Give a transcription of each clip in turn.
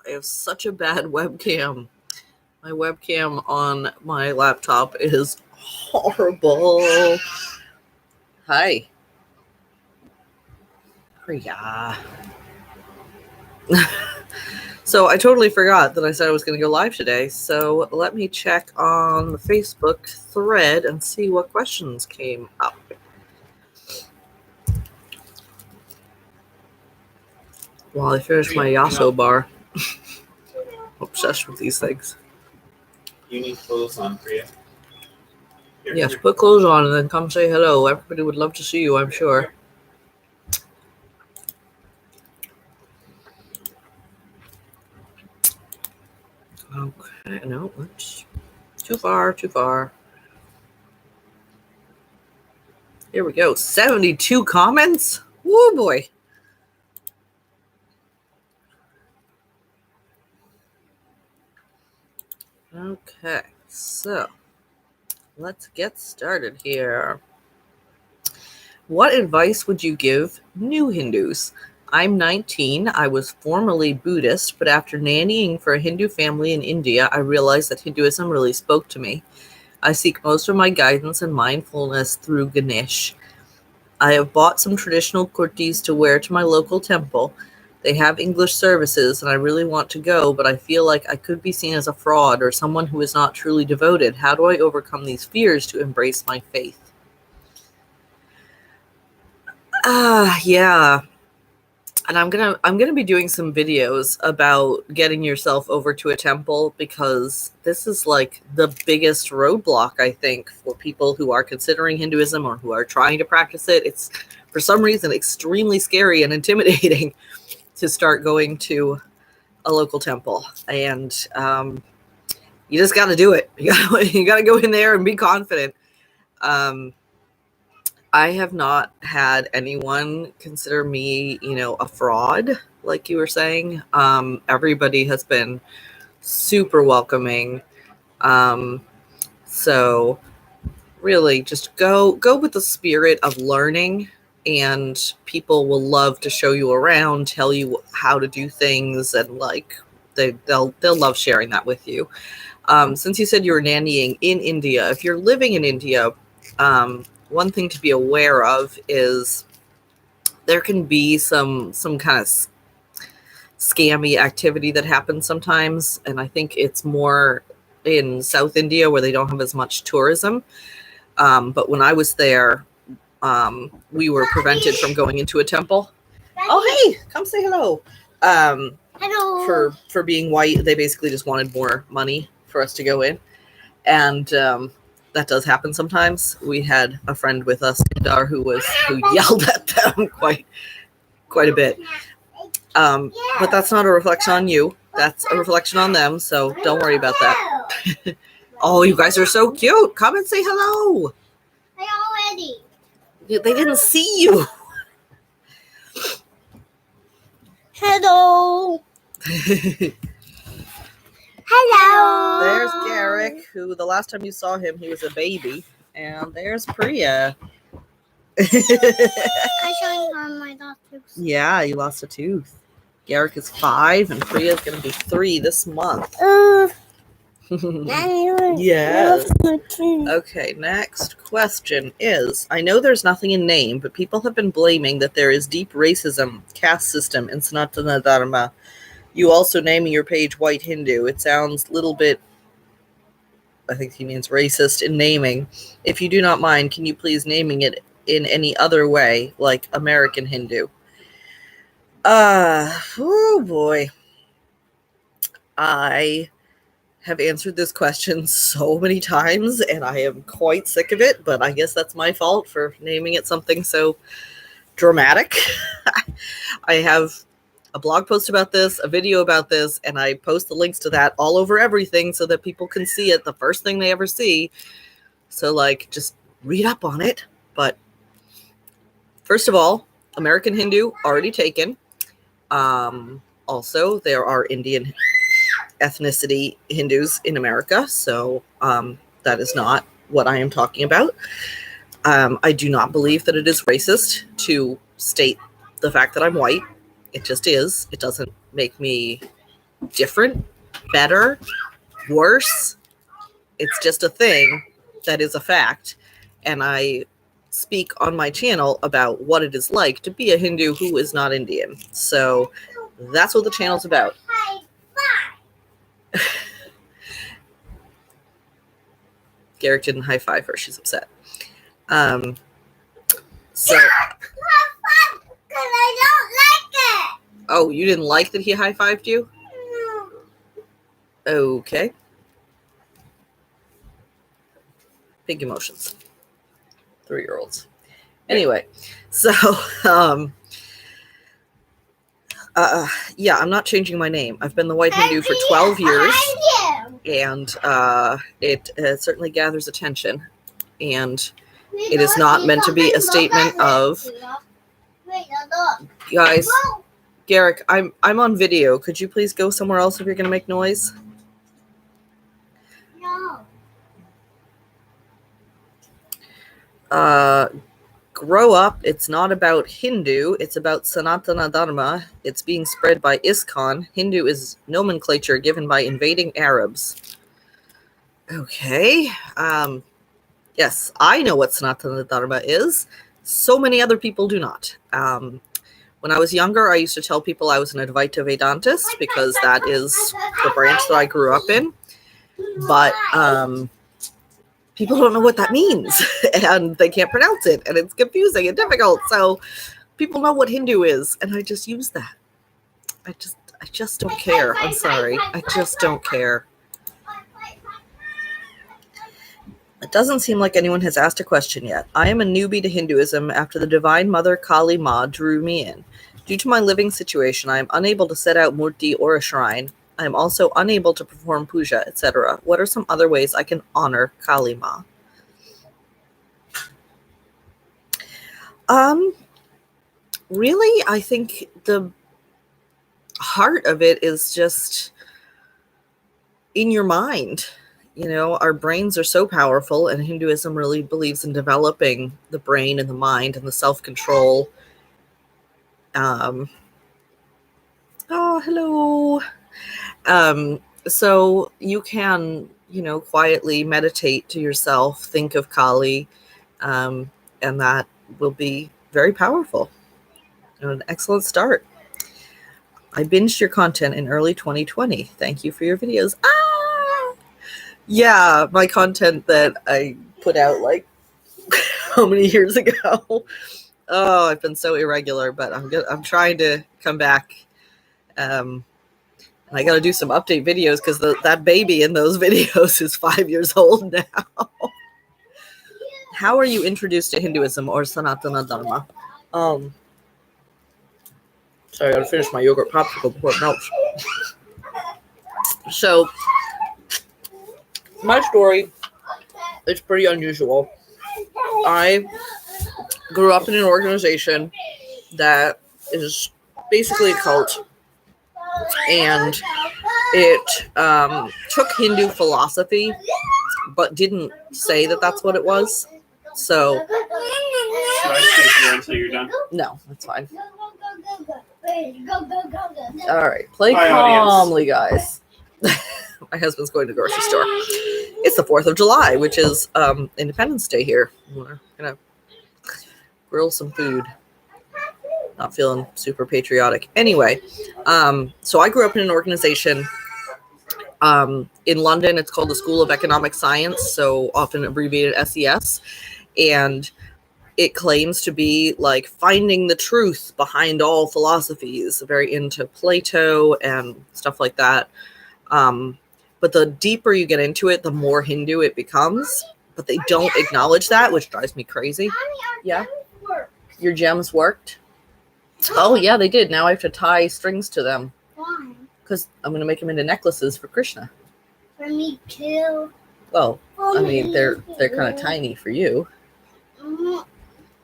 I have such a bad webcam. My webcam on my laptop is horrible. Hi. Priya. So I totally forgot that I said I was going to go live today. So let me check on the Facebook thread and see what questions came up. While I finish my Yasso bar. Obsessed with these things. You need clothes on, Priya. Yes, put clothes on and then come say hello. Everybody would love to see you, I'm sure. Okay, no, oops. Too far. Here we go. 72 comments? Woo boy. Okay, so let's get started here. What advice would you give new Hindus? I'm 19. I was formerly Buddhist, but after nannying for a Hindu family in India, I realized that Hinduism really spoke to me. I seek most of my guidance and mindfulness through Ganesh. I have bought some traditional kurtis to wear to my local temple. They have English services, and I really want to go, but I feel like I could be seen as a fraud or someone who is not truly devoted. How do I overcome these fears to embrace my faith? Yeah. And I'm gonna be doing some videos about getting yourself over to a temple, because this is like the biggest roadblock, I think, for people who are considering Hinduism or who are trying to practice it. It's for some reason extremely scary and intimidating to start going to a local temple, and you just got to do it. You got to go in there and be confident. I have not had anyone consider me, a fraud, like you were saying. Everybody has been super welcoming. So really just go with the spirit of learning, and people will love to show you around, tell you how to do things, and they'll love sharing that with you. Since you said you were nannying in India, if you're living in India, one thing to be aware of is there can be some kind of scammy activity that happens sometimes, and I think it's more in South India where they don't have as much tourism. But when I was there, we were prevented from going into a temple. Oh, hey, come say hello. Hello. For being white, they basically just wanted more money for us to go in, and that does happen sometimes. We had a friend with us, Indar, who yelled at them quite a bit. But that's not a reflection on you. That's a reflection on them. So don't worry about that. Oh, you guys are so cute. Come and say hello. Already. They didn't see you. Hello. Hello. There's Garrick, who the last time you saw him, he was a baby. And there's Priya. I showing her my lost tooth. Yeah, you lost a tooth. Garrick is 5, and Priya is going to be 3 this month. Yes. Okay, next question is, I know there's nothing in name, but people have been blaming that there is deep racism, caste system in Sanatana Dharma. You also naming your page White Hindu. It sounds a little bit, I think he means racist in naming. If you do not mind, can you please naming it in any other way, like American Hindu? Oh boy. I have answered this question so many times, and I am quite sick of it, but I guess that's my fault for naming it something so dramatic. I have a blog post about this, a video about this, and I post the links to that all over everything so that people can see it the first thing they ever see. So, just read up on it. But first of all, American Hindu, already taken. Also, there are Indian ethnicity Hindus in America, so that is not what I am talking about. I do not believe that it is racist to state the fact that I'm white. It just is. It doesn't make me different, better, worse. It's just a thing that is a fact. And I speak on my channel about what it is like to be a Hindu who is not Indian. So that's what the channel's about. Garrick didn't high five her. She's upset. So. I don't like it. Oh, you didn't like that he high fived you? No. Okay. Big emotions. 3-year-olds. Anyway, so yeah, I'm not changing my name. I've been the White Hindu for 12 years, and it certainly gathers attention. And it is not meant to be a statement of, guys, Garrick, I'm on video. Could you please go somewhere else if you're going to make noise? No. Grow up. It's not about Hindu. It's about Sanatana Dharma. It's being spread by ISKCON. Hindu is nomenclature given by invading Arabs. Okay. Yes, I know what Sanatana Dharma is. So many other people do not. When I was younger, I used to tell people I was an Advaita Vedantist because that is the branch that I grew up in. But people don't know what that means, and they can't pronounce it, and it's confusing and difficult. So people know what Hindu is, and I just use that. I just don't care. I'm sorry. I just don't care. It doesn't seem like anyone has asked a question yet. I am a newbie to Hinduism after the Divine Mother Kali Ma drew me in. Due to my living situation, I am unable to set out murti or a shrine. I am also unable to perform puja, etc. What are some other ways I can honor Kali Ma? Really, I think the heart of it is just in your mind. You know, our brains are so powerful, and Hinduism really believes in developing the brain and the mind and the self-control. Oh, hello. So you can, you know, quietly meditate to yourself, think of Kali, and that will be very powerful. An excellent start. I binged your content in early 2020. Thank you for your videos. Yeah, my content that I put out like how many years ago? Oh, I've been so irregular, but I'm trying to come back. And I got to do some update videos because that baby in those videos is 5 years old now. How are you introduced to Hinduism or Sanatana Dharma? Sorry, I got to finish my yogurt popsicle before it melts. So, my story is pretty unusual. I grew up in an organization that is basically a cult, and it took Hindu philosophy but didn't say that that's what it was. So Should I stay here until you're done? no, that's fine. Go. All right, play Bye, calmly, guys. My husband's going to the grocery store. It's the 4th of July, which is Independence Day here. We're gonna grill some food. Not feeling super patriotic. Anyway, so I grew up in an organization in London. It's called the School of Economic Science, so often abbreviated SES. And it claims to be like finding the truth behind all philosophies, very into Plato and stuff like that. But the deeper you get into it, the more Hindu it becomes. But they don't acknowledge that, which drives me crazy. Yeah. Your gems worked? Oh, yeah, they did. Now I have to tie strings to them. Why? Because I'm going to make them into necklaces for Krishna. For me too. Well, I mean, they're kind of tiny for you.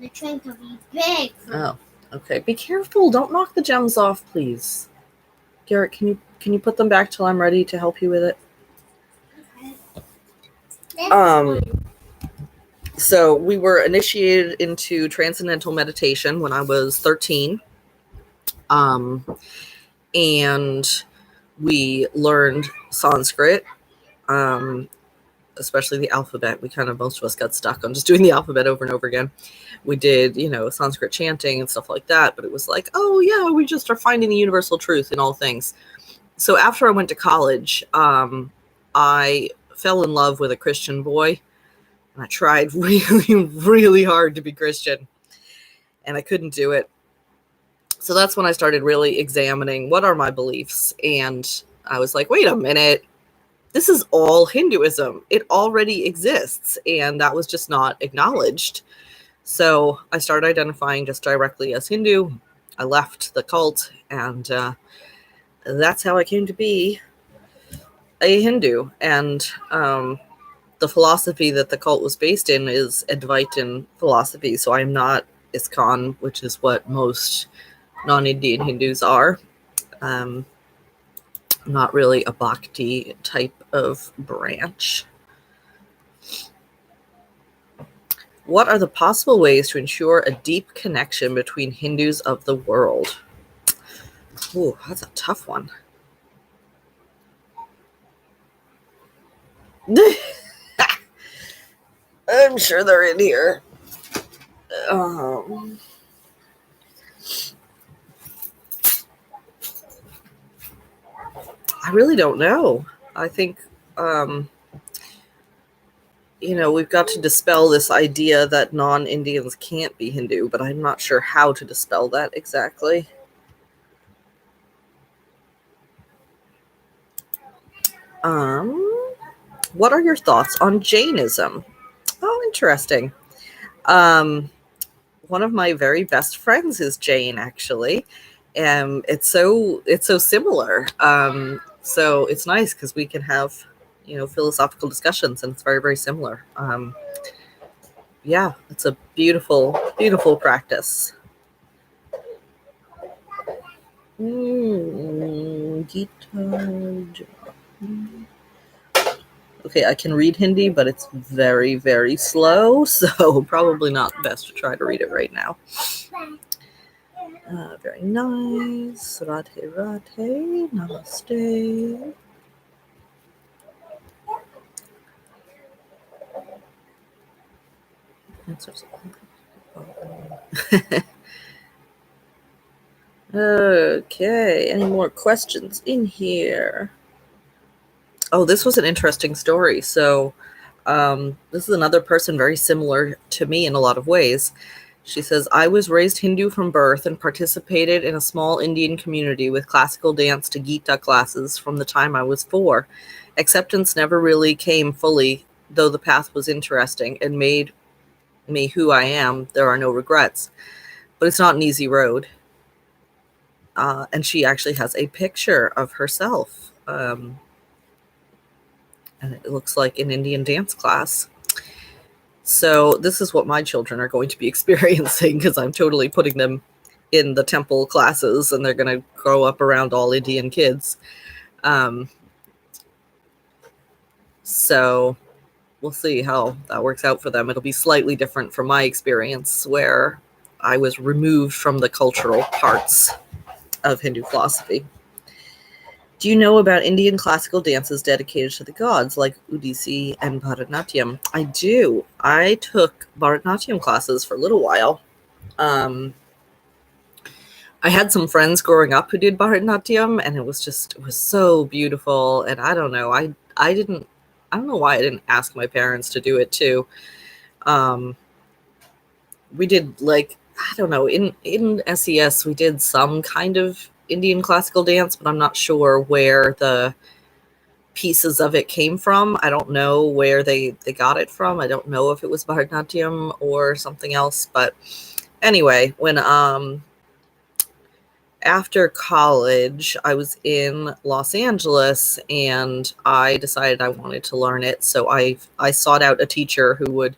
They're trying to be big. Oh, okay. Be careful. Don't knock the gems off, please. Garrett, can you put them back till I'm ready to help you with it? So we were initiated into transcendental meditation when I was 13. And we learned Sanskrit, especially the alphabet. Most of us got stuck on just doing the alphabet over and over again. We did, Sanskrit chanting and stuff like that, but it was like, oh yeah, we just are finding the universal truth in all things. So after I went to college, I fell in love with a Christian boy, and I tried really, really hard to be Christian, and I couldn't do it. So that's when I started really examining what are my beliefs, and I was like, wait a minute, this is all Hinduism. It already exists, and that was just not acknowledged. So I started identifying just directly as Hindu. I left the cult, and that's how I came to be a Hindu. And the philosophy that the cult was based in is Advaitin philosophy. So I'm not ISKCON, which is what most non-Indian Hindus are. Not really a bhakti type of branch. What are the possible ways to ensure a deep connection between Hindus of the world? Ooh, that's a tough one. I'm sure they're in here. I really don't know. I think, we've got to dispel this idea that non-Indians can't be Hindu, but I'm not sure how to dispel that exactly. What are your thoughts on Jainism? Oh, interesting. One of my very best friends is Jain, actually. It's so similar. So it's nice because we can have, philosophical discussions, and it's very, very similar. Yeah, it's a beautiful, beautiful practice. Okay, I can read Hindi, but it's very, very slow, so probably not best to try to read it right now. Very nice. Radhe Radhe. Namaste. Okay, any more questions in here? Oh, this was an interesting story. So this is another person very similar to me in a lot of ways. She says, I was raised Hindu from birth and participated in a small Indian community with classical dance to Gita classes from the time I was 4. Acceptance never really came fully, though the path was interesting and made me who I am. There are no regrets. But it's not an easy road. And she actually has a picture of herself. And it looks like an Indian dance class. So this is what my children are going to be experiencing, because I'm totally putting them in the temple classes, and they're going to grow up around all Indian kids. So we'll see how that works out for them. It'll be slightly different from my experience, where I was removed from the cultural parts of Hindu philosophy. Do you know about Indian classical dances dedicated to the gods, like Odissi and Bharatanatyam? I do. I took Bharatanatyam classes for a little while. I had some friends growing up who did Bharatanatyam, and it was so beautiful. And I don't know. I don't know why I didn't ask my parents to do it too. We did, like, I don't know, in SES, we did some kind of Indian classical dance, but I'm not sure where the pieces of it came from. I don't know where they got it from. I don't know if it was Bharatanatyam or something else. But anyway, when after college, I was in Los Angeles, and I decided I wanted to learn it. So I sought out a teacher who would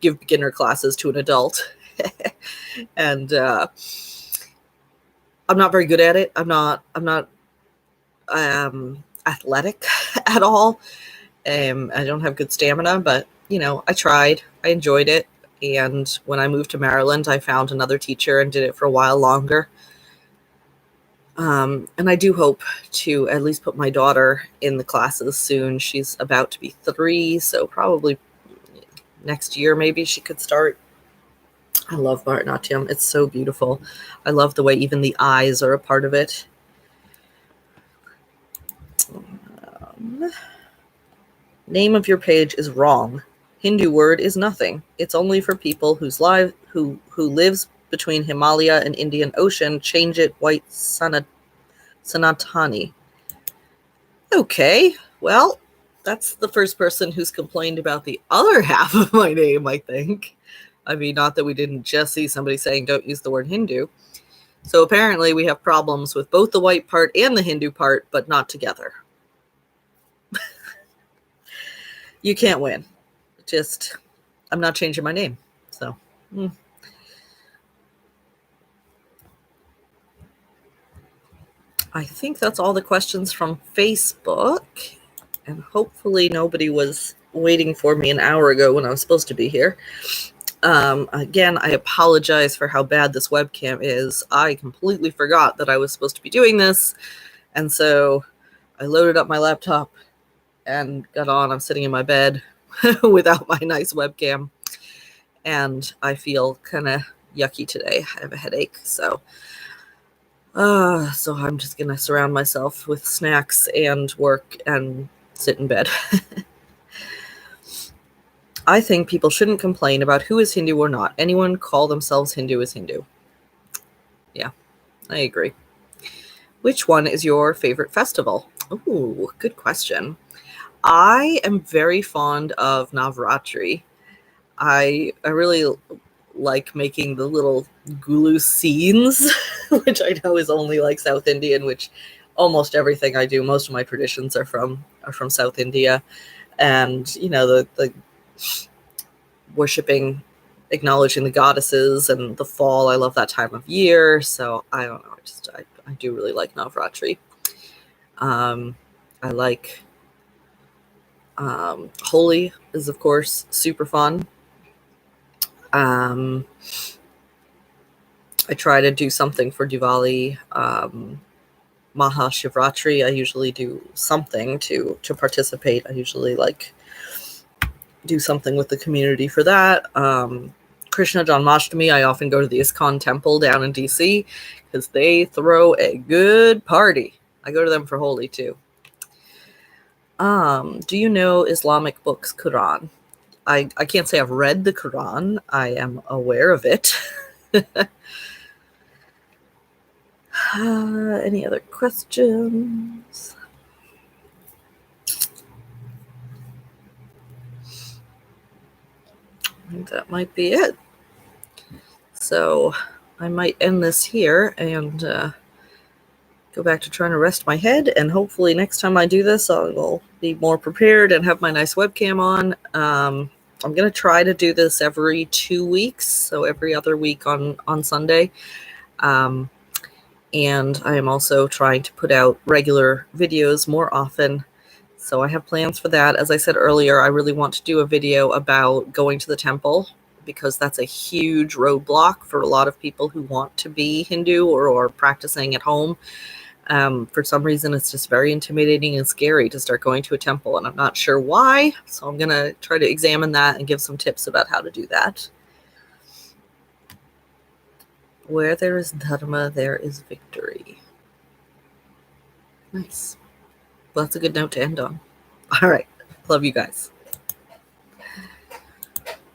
give beginner classes to an adult. And I'm not very good at it. I'm not athletic at all. I don't have good stamina, but I tried. I enjoyed it. And when I moved to Maryland, I found another teacher and did it for a while longer. And I do hope to at least put my daughter in the classes soon. She's about to be 3, so probably next year maybe she could start. I love Bharatanatyam. It's so beautiful. I love the way even the eyes are a part of it. Name of your page is wrong. Hindu word is nothing. It's only for people who lives between Himalaya and Indian Ocean. Change it, white Sanatani. Okay, well, that's the first person who's complained about the other half of my name, I think. I mean, not that we didn't just see somebody saying don't use the word Hindu. So apparently we have problems with both the white part and the Hindu part, but not together. You can't win. Just, I'm not changing my name. So, I think that's all the questions from Facebook. And hopefully nobody was waiting for me an hour ago when I was supposed to be here. Again, I apologize for how bad this webcam is. I completely forgot that I was supposed to be doing this. And so I loaded up my laptop and got on. I'm sitting in my bed without my nice webcam. And I feel kind of yucky today. I have a headache. So I'm just going to surround myself with snacks and work and sit in bed. I think people shouldn't complain about who is Hindu or not. Anyone call themselves Hindu is Hindu. Yeah, I agree. Which one is your favorite festival? Ooh, good question. I am very fond of Navratri. I really like making the little gulu scenes, which I know is only like South Indian, which almost everything I do, most of my traditions are from South India. And, you know, the worshiping, acknowledging the goddesses and the fall. I love that time of year. So I don't know. I do really like Navratri. I like Holi is, of course, super fun. I try to do something for Diwali. Mahashivratri, I usually do something to participate. I usually do something with the community for that. Krishna Janmashtami, I often go to the ISKCON temple down in DC because they throw a good party. I go to them for Holi too. Do you know Islamic books, Quran? I can't say I've read the Quran. I am aware of it. Any other questions? I think that might be it. So I might end this here and go back to trying to rest my head. And hopefully next time I do this, I will be more prepared and have my nice webcam on. I'm going to try to do this every 2 weeks, so every other week on Sunday. And I am also trying to put out regular videos more often. So I have plans for that. As I said earlier, I really want to do a video about going to the temple because that's a huge roadblock for a lot of people who want to be Hindu or practicing at home. For some reason, it's just very intimidating and scary to start going to a temple, and I'm not sure why. So I'm going to try to examine that and give some tips about how to do that. Where there is dharma, there is victory. Nice. Well, that's a good note to end on. All right. Love you guys.